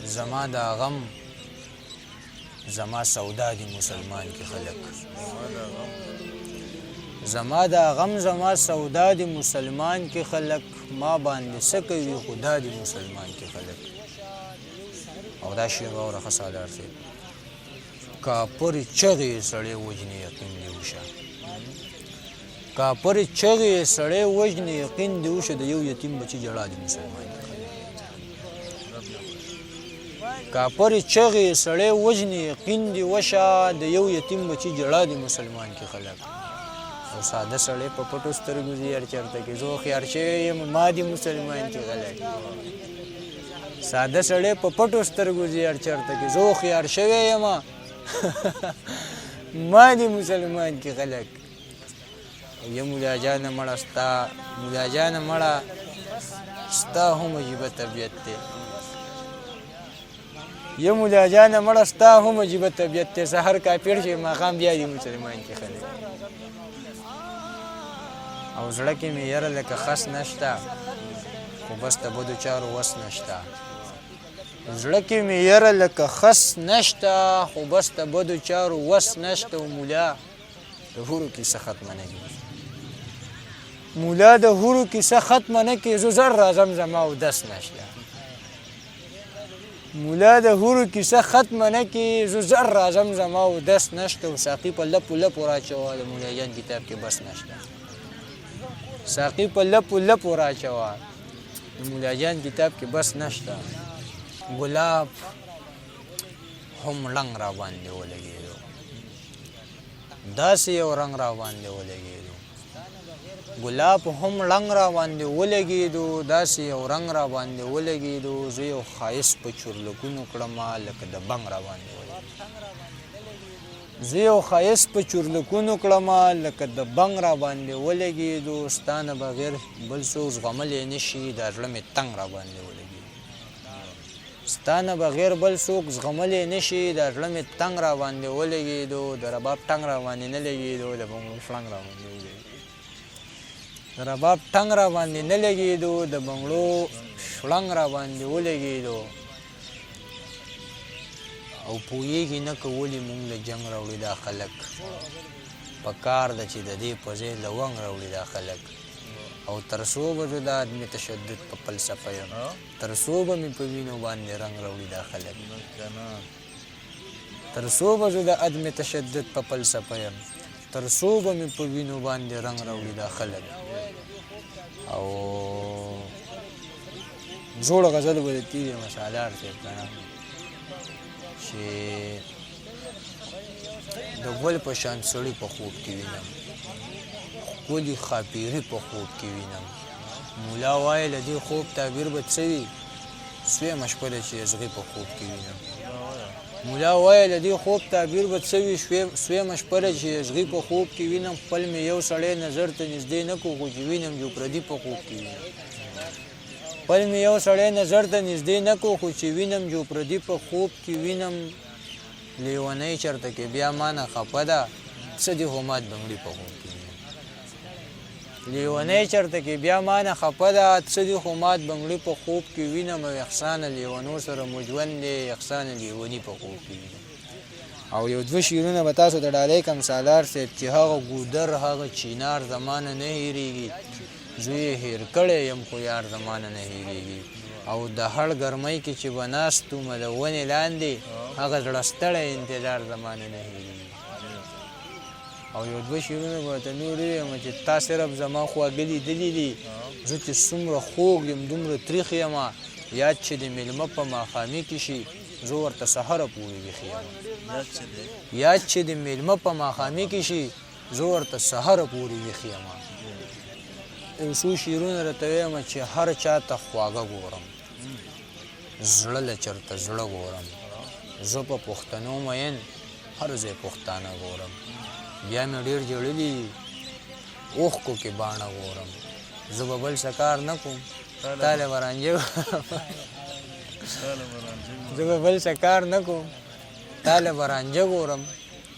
زما دا غم زما سودا دی مسلمان کی خلق زما دا غم زما سودا دی مسلمان کی خلق ما باندې سکوي خدا دی مسلمان کی خلق او دا شعر واوره ښه سالار صاحب کاپر چغې سړی وجنې یقین دی وشه کاپر چغې سړی وجنې یقین دی وشه د یو یتیم بچي جړا دی مسلمان کی خلق کاپر چغې سړی وجنې یقین دی وشه د یو یتیم بچي جړا دی مسلمان کی خلق او ساده سړی په پټو سترګو ځي هر چېرته کې زه هوښیار شوی یم ما دي مسلمان کې خلک ساده سړی په پټو سترګو ځي هر چېرته کې زه هوښیار شوی یم ما دي مسلمان کې خلک یا مولا جانه مړه ستا مولا جانه مړه ستا هم عجیبه طبیعت دی یا مولا جانه مړه ستا هم عجیبه طبیعت دی سحر کافر شي ماښام بیا دي مسلمان کې خلک او زړه کې مې یره لکه خس نشته خو بس د بدو چارو وس نشته زړه کې مې یره لکه خس نشته خو بس د بدو چارو وس نشته او مولا د هورو کیسه ختمه نه کړي مولا د هورو کیسه ختمه نه کړي زه زر راځم زما اودس نشته مولا د هورو کیسه ختمه نه کړي زه زر راځم زما اودس نشته او ساقي په لپو لپو راچوه د مولا جان کتاب کې بس نشته ساقي په لپو لپو راچوه د مولا جان کتاب کې بس نشته ګلاب هم رنګ را باندې ولګېدو داسې یو رنګ را باندې ولګېدو ګلاب هم رنګ را باندې ولګېدو داسې یو رنګ را باندې ولګېدو زه یو ښایست په چورلکونو کړمه لکه د بنګ را باندې زه یو ښایست په چورلکونو کړمه لکه د بنګ را باندې ولګېدو ستا نه بغیر بل څوک زغملی نه شي دا زړه مې تنګ را باندې ولګېدو ستا نه بغیر بل څوک زغملی نه شي دا زړه مې تنګ را باندې ولګېدو د رباب ټنګ را باندې نه لګېدو د بنګړو شړنګ را باندې ولګېدو د رباب ټنګ را باندې نه لګېدو د بنګړو شړنګ را باندې ولګېدو او پوهېږي نه که ولې مونږ له جنګ راوړي دا خلک په کار ده چې د دې په ځای لونګ راوړي دا خلک او تر څو به زه د عدم تشدد په فلسفه یم تر څو به مې په وینو باندې رنګ راوړي دا خلک تر څو به زه د عدم تشدد په فلسفه یم تر څو به مې په وینو باندې رنګ راوړي دا خلک او زوړ غزل به د تیرې مسالار صاحب که نه چې د ګل په شان سړي په خوب کې وینم ښکلي ښاپیري په خوب کې وینم مولا وایي له دې خوب تعبیر به څه وي سویمه شپه ده چې ازغې په خوب کې وینم مولا وایي له دې خوب تعبیر به څه وي سویمه شپه ده چې ازغې په خوب کې وینم خپل مې یو سړی نظر ته نږدې نه کړو خو چې وینم جو پردي په خوب کې وینم خپل مې یو سړی نظر ته نږدې نه کړو خو چې وینم جو پردي په خوب کې وینم لیونۍ چېرته کې بیا مانه خفه ده څه دي خو مات بنګړي په خوب کې وینم لیونۍ چېرته کې بیا مانه خفه ده څه دي خو مات بنګړي په خوب کې وینم او احسانه لیونو سره مو ژوند دی احسانه لیوني په خوب کې وینم او یو دوه شعرونه به تاسو ته ډالۍ کړم سالار صاحب چې هغه ګودر هغه چینار زمانه نه هېرېږي زه یې هېر کړی یم خو یار زمانه نه هېرېږي او د هړ ګرمۍ کې چې به ناست ومه د ونې لاندې هغه زړه ستړی انتظار زمانه نه هېرېږي او یو دوه شعرونه به ورته نور ووایم چې تا صرف زما خواږه لیدلي دي زه چې څومره خوږ یم دومره تریخ یم یاد چې د مېلمه په ماښامي کې شي زه ورته سهره پورې ویښ یم یاد چې د مېلمه په ماښامي کې شي زه ورته سهره پورې ویښ یم یو څو شعرونه راته ویمه چې هر چا ته خواږه ګورم زړه له چېرته زړه ګورم زه په پښتنو مین هر ځای پښتانه ګورم بیا مې ډېر جړلي اوښکو کې باڼه ګورم زه به بل څه کار نه کوم تاله به رانجه زه به بل څه کار نه کوم تاله به رانجه ګورم